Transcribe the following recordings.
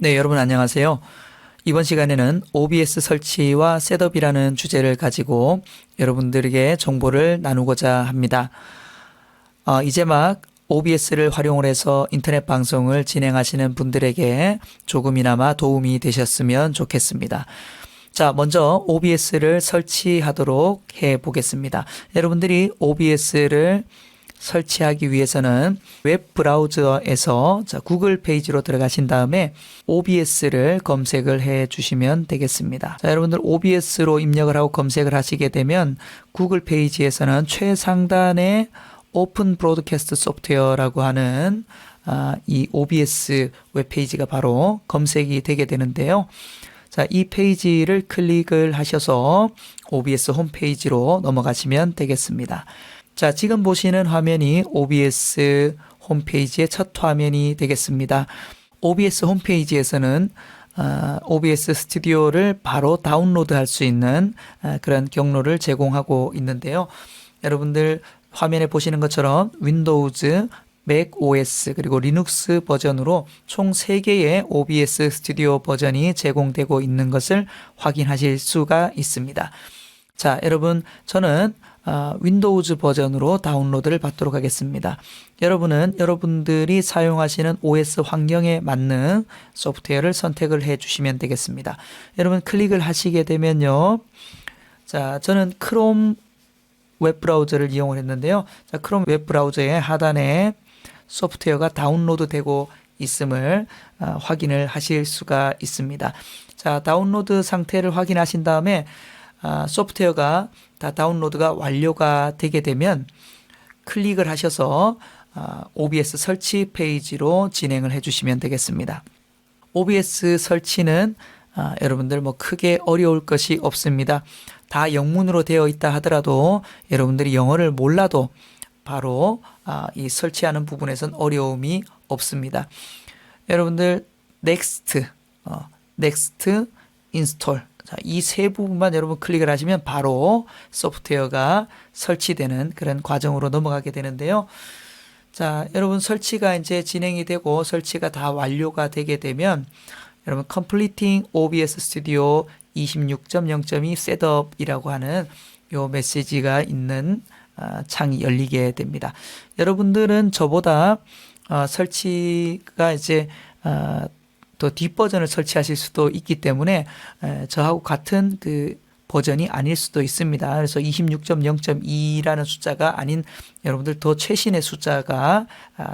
네, 여러분 안녕하세요. 이번 시간에는 OBS 설치와 셋업이라는 주제를 가지고 여러분들에게 정보를 나누고자 합니다. 이제 막 OBS를 활용을 해서 인터넷 방송을 진행하시는 분들에게 조금이나마 도움이 되셨으면 좋겠습니다. 자, 먼저 OBS를 설치하도록 해 보겠습니다. 여러분들이 OBS를 설치하기 위해서는 웹 브라우저에서 구글 페이지로 들어가신 다음에 OBS를 검색을 해 주시면 되겠습니다. 자, 여러분들 OBS로 입력을 하고 검색을 하시게 되면 구글 페이지에서는 최상단에 오픈 브로드캐스트 소프트웨어라고 하는 이 OBS 웹페이지가 바로 검색이 되게 되는데요. 자, 이 페이지를 클릭을 하셔서 OBS 홈페이지로 넘어가시면 되겠습니다. 자, 지금 보시는 화면이 OBS 홈페이지의 첫 화면이 되겠습니다. OBS 홈페이지에서는 OBS 스튜디오를 바로 다운로드 할 수 있는 그런 경로를 제공하고 있는데요. 여러분들 화면에 보시는 것처럼 윈도우즈, 맥 OS 그리고 리눅스 버전으로 총 3개의 OBS 스튜디오 버전이 제공되고 있는 것을 확인하실 수가 있습니다. 자, 여러분 저는 윈도우즈 버전으로 다운로드를 받도록 하겠습니다. 여러분은 여러분들이 사용하시는 OS 환경에 맞는 소프트웨어를 선택을 해 주시면 되겠습니다. 여러분 클릭을 하시게 되면요. 자, 저는 크롬 웹브라우저를 이용을 했는데요. 자, 크롬 웹브라우저의 하단에 소프트웨어가 다운로드 되고 있음을 확인을 하실 수가 있습니다. 자, 다운로드 상태를 확인하신 다음에 소프트웨어가 다 다운로드가 완료가 되게 되면 클릭을 하셔서 OBS 설치 페이지로 진행을 해주시면 되겠습니다. OBS 설치는 여러분들 크게 어려울 것이 없습니다. 다 영문으로 되어 있다 하더라도 여러분들이 영어를 몰라도 바로 이 설치하는 부분에선 어려움이 없습니다. 여러분들 Next, Install 이 세 부분만 여러분 클릭을 하시면 바로 소프트웨어가 설치되는 그런 과정으로 넘어가게 되는데요. 자, 여러분 설치가 이제 진행이 되고 설치가 다 완료가 되게 되면 여러분 Completing OBS Studio 26.0.2 Setup이라고 하는 요 메시지가 있는 창이 열리게 됩니다. 여러분들은 저보다 설치가 이제 또 뒷버전을 설치하실 수도 있기 때문에 저하고 같은 그 버전이 아닐 수도 있습니다. 그래서 26.0.2라는 숫자가 아닌 여러분들 더 최신의 숫자가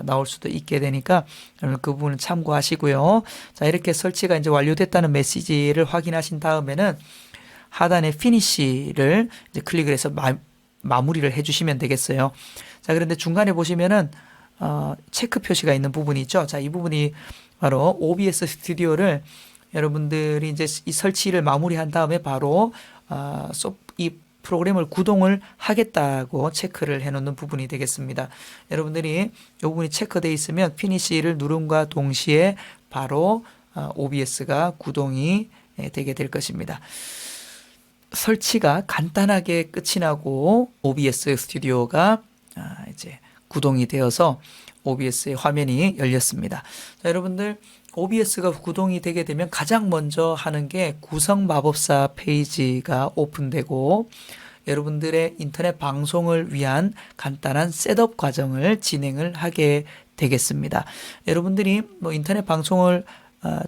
나올 수도 있게 되니까 여러분 그 부분은 참고하시고요. 자, 이렇게 설치가 이제 완료됐다는 메시지를 확인하신 다음에는 하단에 피니시를 이제 클릭을 해서 마무리를 해주시면 되겠어요. 자, 그런데 중간에 보시면은 체크 표시가 있는 부분이 있죠. 자, 이 부분이 바로 OBS 스튜디오를 여러분들이 이제 이 설치를 마무리한 다음에 바로 이 프로그램을 구동을 하겠다고 체크를 해놓는 부분이 되겠습니다. 여러분들이 이 부분이 체크되어 있으면 피니시를 누름과 동시에 바로 OBS가 구동이 되게 될 것입니다. 설치가 간단하게 끝이 나고 OBS 스튜디오가 이제 구동이 되어서 OBS의 화면이 열렸습니다. 자, 여러분들 OBS가 구동이 되게 되면 가장 먼저 하는 게 구성 마법사 페이지가 오픈되고 여러분들의 인터넷 방송을 위한 간단한 셋업 과정을 진행을 하게 되겠습니다. 여러분들이 인터넷 방송을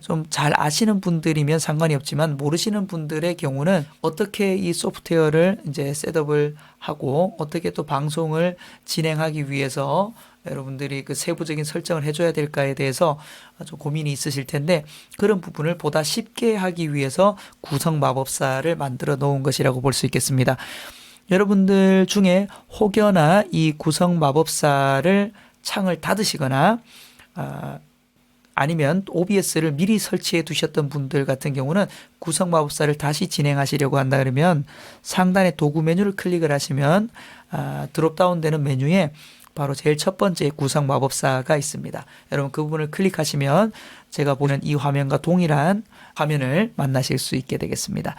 좀 잘 아시는 분들이면 상관이 없지만 모르시는 분들의 경우는 어떻게 이 소프트웨어를 이제 셋업을 하고 어떻게 또 방송을 진행하기 위해서 여러분들이 그 세부적인 설정을 해줘야 될까에 대해서 좀 고민이 있으실 텐데 그런 부분을 보다 쉽게 하기 위해서 구성 마법사를 만들어 놓은 것이라고 볼 수 있겠습니다. 여러분들 중에 혹여나 이 구성 마법사를 창을 닫으시거나 아니면 OBS를 미리 설치해 두셨던 분들 같은 경우는 구성 마법사를 다시 진행하시려고 한다 그러면 상단에 도구 메뉴를 클릭을 하시면 드롭다운 되는 메뉴에 바로 제일 첫 번째 구성 마법사가 있습니다. 여러분 그 부분을 클릭하시면 제가 보는 이 화면과 동일한 화면을 만나실 수 있게 되겠습니다.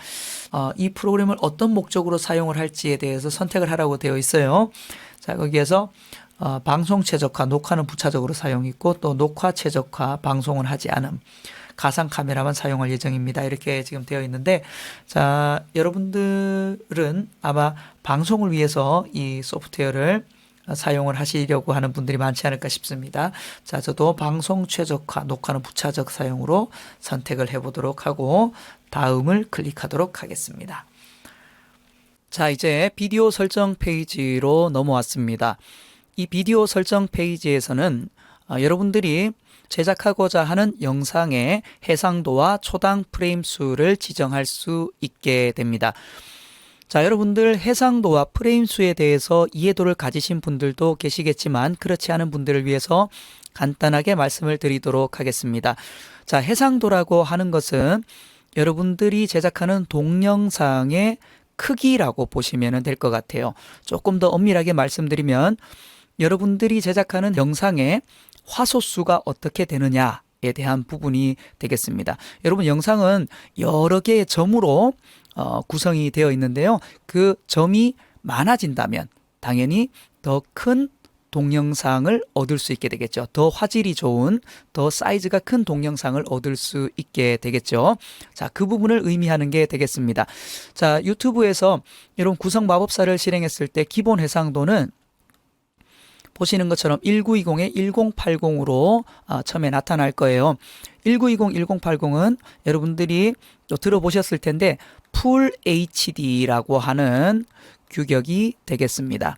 이 프로그램을 어떤 목적으로 사용을 할지에 대해서 선택을 하라고 되어 있어요. 자, 거기에서 방송 최적화, 녹화는 부차적으로 사용 있고 또 녹화 최적화, 방송은 하지 않음. 가상 카메라만 사용할 예정입니다. 이렇게 지금 되어 있는데, 자, 여러분들은 아마 방송을 위해서 이 소프트웨어를 사용을 하시려고 하는 분들이 많지 않을까 싶습니다. 자, 저도 방송 최적화, 녹화는 부차적 사용으로 선택을 해보도록 하고 다음을 클릭하도록 하겠습니다. 자, 이제 비디오 설정 페이지로 넘어왔습니다. 이 비디오 설정 페이지에서는 여러분들이 제작하고자 하는 영상의 해상도와 초당 프레임 수를 지정할 수 있게 됩니다. 자, 여러분들 해상도와 프레임 수에 대해서 이해도를 가지신 분들도 계시겠지만 그렇지 않은 분들을 위해서 간단하게 말씀을 드리도록 하겠습니다. 자, 해상도라고 하는 것은 여러분들이 제작하는 동영상의 크기라고 보시면 될 것 같아요. 조금 더 엄밀하게 말씀드리면 여러분들이 제작하는 영상의 화소수가 어떻게 되느냐에 대한 부분이 되겠습니다. 여러분, 영상은 여러 개의 점으로 구성이 되어 있는데요. 그 점이 많아진다면 당연히 더 큰 동영상을 얻을 수 있게 되겠죠. 더 화질이 좋은, 더 사이즈가 큰 동영상을 얻을 수 있게 되겠죠. 자, 그 부분을 의미하는 게 되겠습니다. 자, 유튜브에서 여러분 구성 마법사를 실행했을 때 기본 해상도는 보시는 것처럼 1920에 1080으로 처음에 나타날 거예요. 1920, 1080은 여러분들이 또 들어보셨을 텐데 풀 HD라고 하는 규격이 되겠습니다.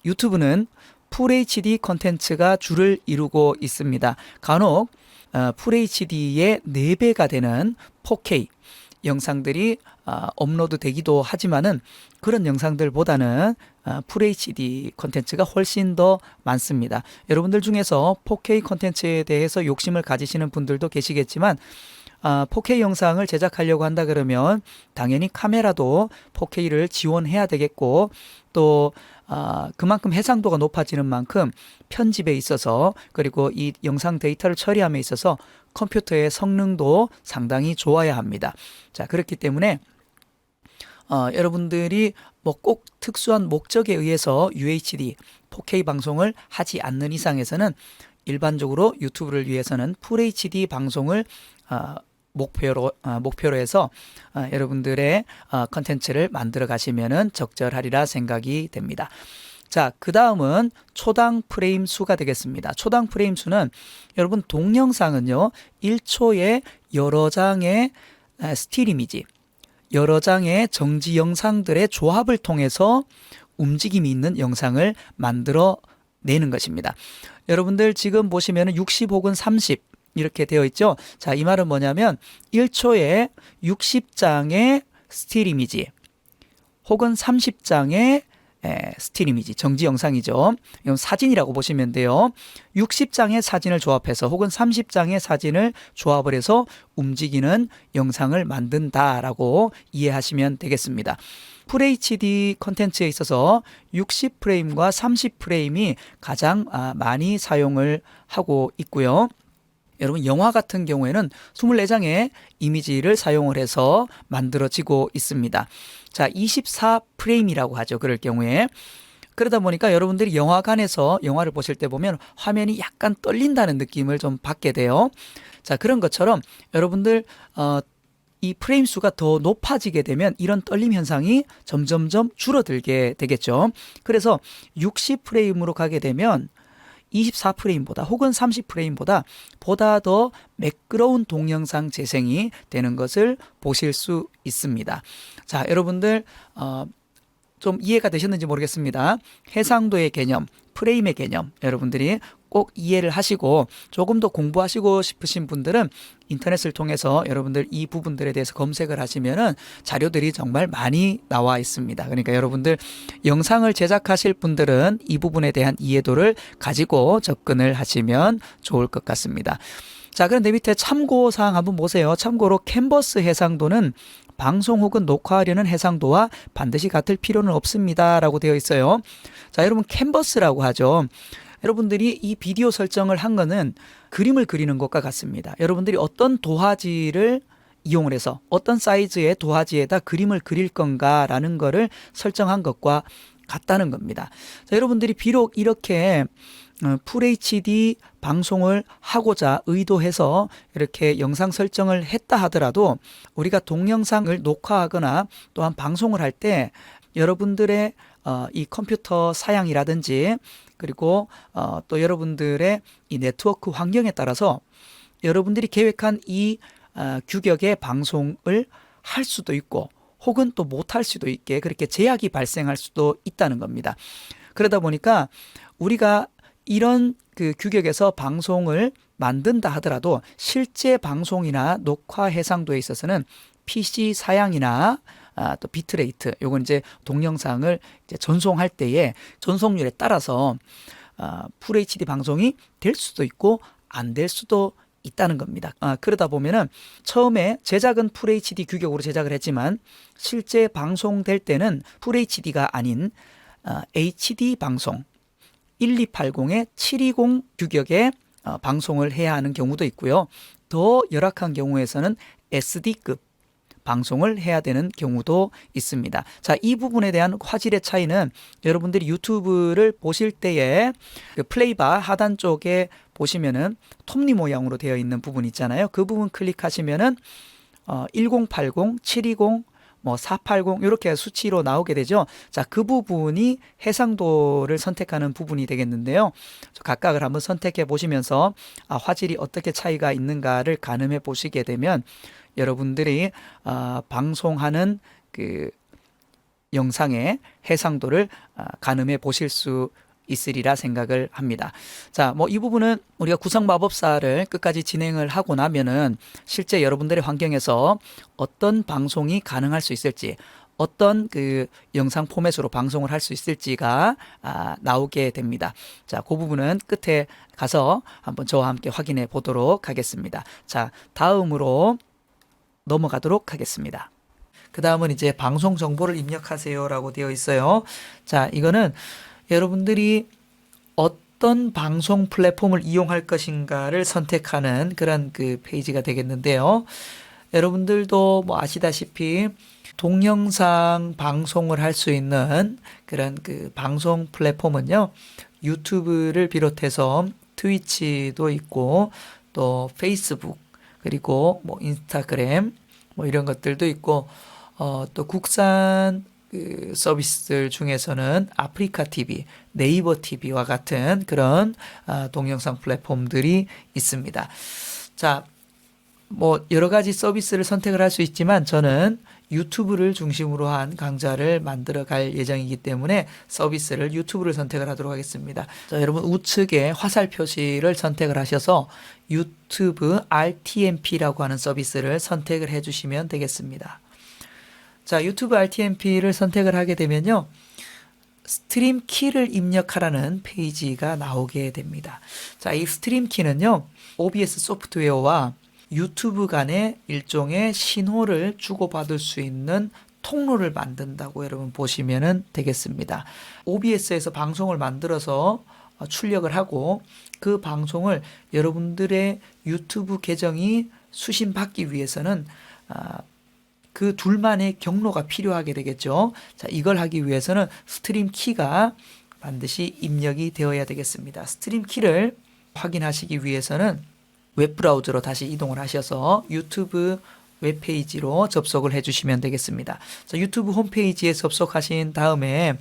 유튜브는 풀 HD 콘텐츠가 주를 이루고 있습니다. 간혹 풀 HD의 4배가 되는 4K 영상들이 업로드 되기도 하지만은 그런 영상들보다는 풀 HD 콘텐츠가 훨씬 더 많습니다. 여러분들 중에서 4K 콘텐츠에 대해서 욕심을 가지시는 분들도 계시겠지만 4K 영상을 제작하려고 한다 그러면 당연히 카메라도 4K를 지원해야 되겠고 또 그만큼 해상도가 높아지는 만큼 편집에 있어서 그리고 이 영상 데이터를 처리함에 있어서 컴퓨터의 성능도 상당히 좋아야 합니다. 자, 그렇기 때문에 여러분들이 뭐 꼭 특수한 목적에 의해서 UHD, 4K 방송을 하지 않는 이상에서는 일반적으로 유튜브를 위해서는 풀 HD 방송을 목표로 해서 여러분들의 컨텐츠를 만들어 가시면은 적절하리라 생각이 됩니다. 자, 그 다음은 초당 프레임 수가 되겠습니다. 초당 프레임 수는 여러분 동영상은요 1초에 여러 장의 스틸 이미지, 여러 장의 정지 영상들의 조합을 통해서 움직임이 있는 영상을 만들어 내는 것입니다. 여러분들 지금 보시면 60 혹은 30 이렇게 되어 있죠. 자, 이 말은 뭐냐면 1초에 60장의 스틸 이미지 혹은 30장의 스틸 이미지, 정지 영상이죠. 이건 사진이라고 보시면 돼요. 60장의 사진을 조합해서 혹은 30장의 사진을 조합을 해서 움직이는 영상을 만든다라고 이해하시면 되겠습니다. FHD 컨텐츠에 있어서 60프레임과 30프레임이 가장 많이 사용을 하고 있고요. 여러분, 영화 같은 경우에는 24장의 이미지를 사용을 해서 만들어지고 있습니다. 자, 24프레임이라고 하죠. 그럴 경우에. 그러다 보니까 여러분들이 영화관에서 영화를 보실 때 보면 화면이 약간 떨린다는 느낌을 좀 받게 돼요. 자, 그런 것처럼 여러분들 이 프레임 수가 더 높아지게 되면 이런 떨림 현상이 점점점 줄어들게 되겠죠. 그래서 60프레임으로 가게 되면 24프레임보다 혹은 30프레임보다 보다 더 매끄러운 동영상 재생이 되는 것을 보실 수 있습니다. 자, 여러분들 좀 이해가 되셨는지 모르겠습니다. 해상도의 개념, 프레임의 개념 여러분들이 꼭 이해를 하시고 조금 더 공부하시고 싶으신 분들은 인터넷을 통해서 여러분들 이 부분들에 대해서 검색을 하시면은 자료들이 정말 많이 나와 있습니다. 그러니까 여러분들 영상을 제작하실 분들은 이 부분에 대한 이해도를 가지고 접근을 하시면 좋을 것 같습니다. 자, 그런데 밑에 참고사항 한번 보세요. 참고로 캔버스 해상도는 방송 혹은 녹화하려는 해상도와 반드시 같을 필요는 없습니다 라고 되어 있어요. 자, 여러분 캔버스라고 하죠. 여러분들이 이 비디오 설정을 한 거는 그림을 그리는 것과 같습니다. 여러분들이 어떤 도화지를 이용을 해서 어떤 사이즈의 도화지에다 그림을 그릴 건가라는 거를 설정한 것과 같다는 겁니다. 자, 여러분들이 비록 이렇게 FHD 방송을 하고자 의도해서 이렇게 영상 설정을 했다 하더라도 우리가 동영상을 녹화하거나 또한 방송을 할 때 여러분들의 이 컴퓨터 사양이라든지 그리고 또 여러분들의 이 네트워크 환경에 따라서 여러분들이 계획한 이 규격의 방송을 할 수도 있고 혹은 또 못할 수도 있게 그렇게 제약이 발생할 수도 있다는 겁니다. 그러다 보니까 우리가 이런 그 규격에서 방송을 만든다 하더라도 실제 방송이나 녹화 해상도에 있어서는 PC 사양이나 또 비트레이트, 요건 이제 동영상을 이제 전송할 때의 전송률에 따라서 FHD 방송이 될 수도 있고 안 될 수도 있다는 겁니다. 그러다 보면은 처음에 제작은 FHD 규격으로 제작을 했지만 실제 방송될 때는 FHD가 아닌 HD 방송 1280에 720 규격의 방송을 해야 하는 경우도 있고요. 더 열악한 경우에서는 SD급 방송을 해야 되는 경우도 있습니다. 자, 이 부분에 대한 화질의 차이는 여러분들이 유튜브를 보실 때에 그 플레이바 하단 쪽에 보시면은 톱니 모양으로 되어 있는 부분 있잖아요. 그 부분 클릭하시면은 1080, 720, 480 이렇게 수치로 나오게 되죠. 자, 그 부분이 해상도를 선택하는 부분이 되겠는데요. 각각을 한번 선택해 보시면서 화질이 어떻게 차이가 있는가를 가늠해 보시게 되면 여러분들이 방송하는 그 영상의 해상도를 가늠해 보실 수 있으리라 생각을 합니다. 자, 이 부분은 우리가 구성 마법사를 끝까지 진행을 하고 나면은 실제 여러분들의 환경에서 어떤 방송이 가능할 수 있을지, 어떤 그 영상 포맷으로 방송을 할 수 있을지가 나오게 됩니다. 자, 그 부분은 끝에 가서 한번 저와 함께 확인해 보도록 하겠습니다. 자, 다음으로 넘어가도록 하겠습니다. 그 다음은 이제 방송 정보를 입력하세요 라고 되어 있어요. 자, 이거는 여러분들이 어떤 방송 플랫폼을 이용할 것인가를 선택하는 그런 그 페이지가 되겠는데요. 여러분들도 아시다시피 동영상 방송을 할 수 있는 그런 그 방송 플랫폼은요, 유튜브를 비롯해서 트위치도 있고 또 페이스북 그리고 인스타그램 이런 것들도 있고 또 국산 그 서비스들 중에서는 아프리카 TV, 네이버 TV와 같은 그런 동영상 플랫폼들이 있습니다. 자, 여러 가지 서비스를 선택을 할 수 있지만 저는 유튜브를 중심으로 한 강좌를 만들어 갈 예정이기 때문에 서비스를 유튜브를 선택을 하도록 하겠습니다. 자, 여러분 우측에 화살 표시를 선택을 하셔서 유튜브 RTMP라고 하는 서비스를 선택을 해주시면 되겠습니다. 자, 유튜브 RTMP를 선택을 하게 되면요, 스트림 키를 입력하라는 페이지가 나오게 됩니다. 자, 이 스트림 키는요, OBS 소프트웨어와 유튜브 간의 일종의 신호를 주고받을 수 있는 통로를 만든다고 여러분 보시면 되겠습니다. OBS에서 방송을 만들어서 출력을 하고 그 방송을 여러분들의 유튜브 계정이 수신받기 위해서는 그 둘만의 경로가 필요하게 되겠죠. 자, 이걸 하기 위해서는 스트림 키가 반드시 입력이 되어야 되겠습니다. 스트림 키를 확인하시기 위해서는 웹브라우저로 다시 이동을 하셔서 유튜브 웹페이지로 접속을 해주시면 되겠습니다. 자, 유튜브 홈페이지에 접속하신 다음에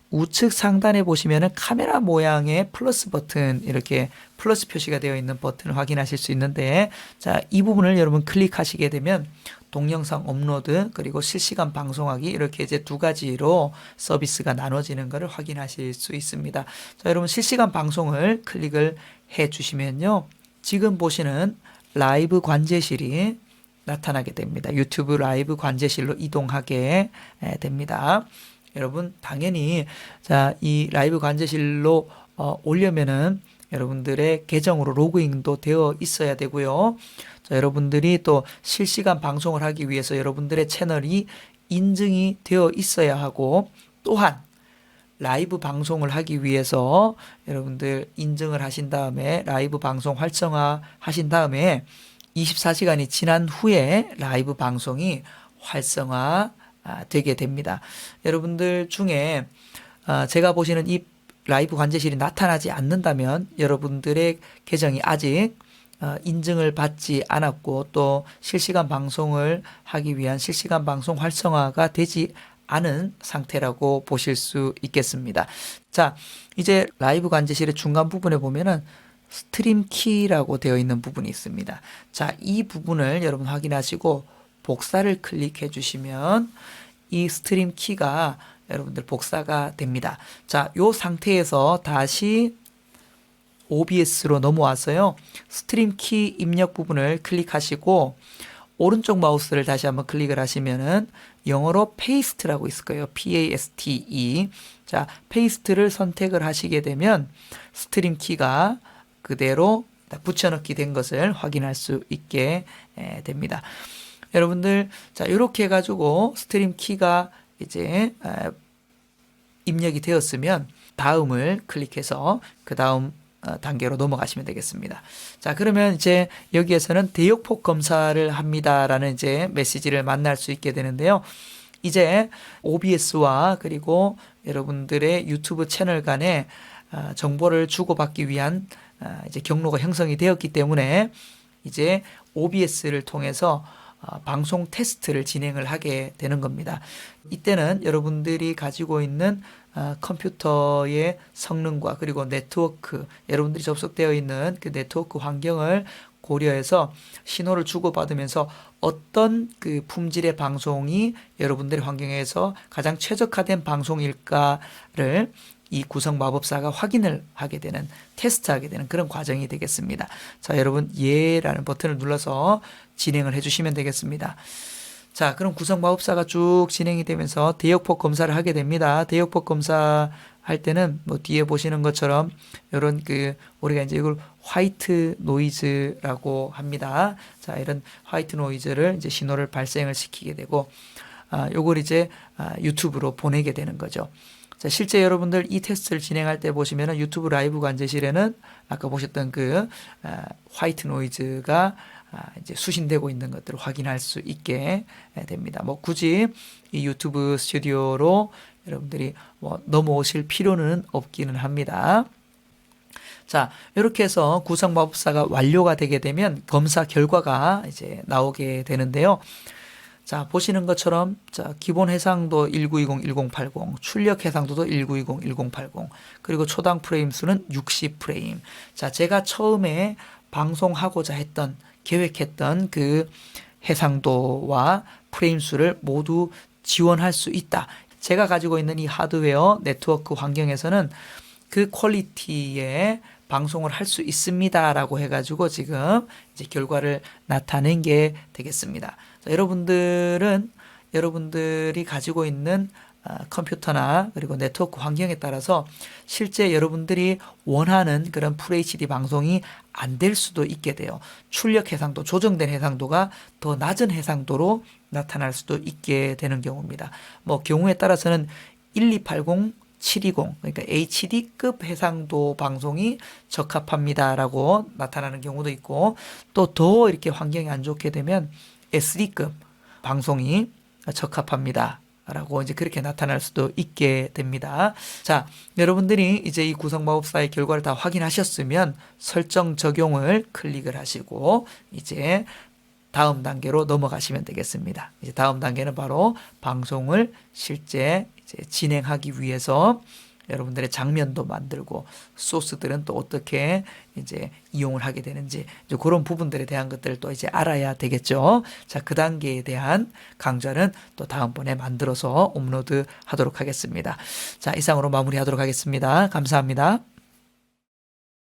우측 상단에 보시면은 카메라 모양의 플러스 버튼, 이렇게 플러스 표시가 되어 있는 버튼을 확인하실 수 있는데, 자, 이 부분을 여러분 클릭하시게 되면 동영상 업로드 그리고 실시간 방송하기, 이렇게 이제 두 가지로 서비스가 나눠지는 것을 확인하실 수 있습니다. 자, 여러분 실시간 방송을 클릭을 해 주시면요, 지금 보시는 라이브 관제실이 나타나게 됩니다. 유튜브 라이브 관제실로 이동하게 됩니다. 여러분 당연히 자, 이 라이브 관제실로 오려면은 여러분들의 계정으로 로그인도 되어 있어야 되고요. 자, 여러분들이 또 실시간 방송을 하기 위해서 여러분들의 채널이 인증이 되어 있어야 하고, 또한 라이브 방송을 하기 위해서 여러분들 인증을 하신 다음에 라이브 방송 활성화 하신 다음에 24시간이 지난 후에 라이브 방송이 활성화 되게 됩니다. 여러분들 중에 제가 보시는 이 라이브 관제실이 나타나지 않는다면 여러분들의 계정이 아직 인증을 받지 않았고 또 실시간 방송을 하기 위한 실시간 방송 활성화가 되지 않은 상태라고 보실 수 있겠습니다. 자, 이제 라이브 관제실의 중간 부분에 보면은 스트림 키라고 되어 있는 부분이 있습니다. 자, 이 부분을 여러분 확인하시고 복사를 클릭해 주시면 이 스트림 키가 여러분들 복사가 됩니다. 자, 요 상태에서 다시 OBS로 넘어와서요. 스트림 키 입력 부분을 클릭하시고 오른쪽 마우스를 다시 한번 클릭을 하시면은 영어로 paste라고 있을 거예요. PASTE. 자, paste를 선택을 하시게 되면 스트림 키가 그대로 붙여넣기 된 것을 확인할 수 있게 됩니다. 여러분들, 자, 이렇게 해가지고 스트림 키가 이제 입력이 되었으면 다음을 클릭해서 그 다음 단계로 넘어가시면 되겠습니다. 자, 그러면 이제 여기에서는 대역폭 검사를 합니다라는 이제 메시지를 만날 수 있게 되는데요. 이제 OBS와 그리고 여러분들의 유튜브 채널 간에 정보를 주고받기 위한 이제 경로가 형성이 되었기 때문에 이제 OBS를 통해서 방송 테스트를 진행을 하게 되는 겁니다. 이때는 여러분들이 가지고 있는 컴퓨터의 성능과 그리고 네트워크, 여러분들이 접속되어 있는 그 네트워크 환경을 고려해서 신호를 주고받으면서 어떤 그 품질의 방송이 여러분들의 환경에서 가장 최적화된 방송일까를 이 구성 마법사가 확인을 하게 되는, 테스트하게 되는 그런 과정이 되겠습니다. 자, 여러분 예라는 버튼을 눌러서 진행을 해주시면 되겠습니다. 자, 그럼 구성 마법사가 쭉 진행이 되면서 대역폭 검사를 하게 됩니다. 대역폭 검사 할 때는 뭐 뒤에 보시는 것처럼 이런 그 우리가 이제 이걸 화이트 노이즈라고 합니다. 자, 이런 화이트 노이즈를 이제 신호를 발생을 시키게 되고 요걸 이제 유튜브로 보내게 되는 거죠. 자, 실제 여러분들 이 테스트를 진행할 때 보시면은 유튜브 라이브 관제실에는 아까 보셨던 그 화이트 노이즈가 이제 수신되고 있는 것들을 확인할 수 있게 됩니다. 뭐 굳이 이 유튜브 스튜디오로 여러분들이 뭐 넘어오실 필요는 없기는 합니다. 자, 이렇게 해서 구성 마법사가 완료가 되게 되면 검사 결과가 이제 나오게 되는데요. 자, 보시는 것처럼 자, 기본 해상도 1920-1080, 출력 해상도도 1920-1080, 그리고 초당 프레임 수는 60프레임. 자, 제가 처음에 방송하고자 했던, 계획했던 그 해상도와 프레임 수를 모두 지원할 수 있다. 제가 가지고 있는 이 하드웨어 네트워크 환경에서는 그 퀄리티의 방송을 할 수 있습니다라고 해가지고 지금 이제 결과를 나타낸 게 되겠습니다. 자, 여러분들이 가지고 있는 컴퓨터나 그리고 네트워크 환경에 따라서 실제 여러분들이 원하는 그런 FHD 방송이 안 될 수도 있게 돼요. 출력 해상도, 조정된 해상도가 더 낮은 해상도로 나타날 수도 있게 되는 경우입니다. 뭐 경우에 따라서는 1280, 720, 그러니까 HD급 해상도 방송이 적합합니다라고 나타나는 경우도 있고, 또 더 이렇게 환경이 안 좋게 되면 SD급 방송이 적합합니다 라고 이제 그렇게 나타날 수도 있게 됩니다. 자, 여러분들이 이제 이 구성 마법사의 결과를 다 확인하셨으면 설정 적용을 클릭을 하시고 이제 다음 단계로 넘어가시면 되겠습니다. 이제 다음 단계는 바로 방송을 실제 이제 진행하기 위해서 여러분들의 장면도 만들고 소스들은 또 어떻게 이제 이용을 하게 되는지 이제 그런 부분들에 대한 것들을 또 이제 알아야 되겠죠. 자, 그 단계에 대한 강좌는 또 다음번에 만들어서 업로드 하도록 하겠습니다. 자, 이상으로 마무리하도록 하겠습니다. 감사합니다.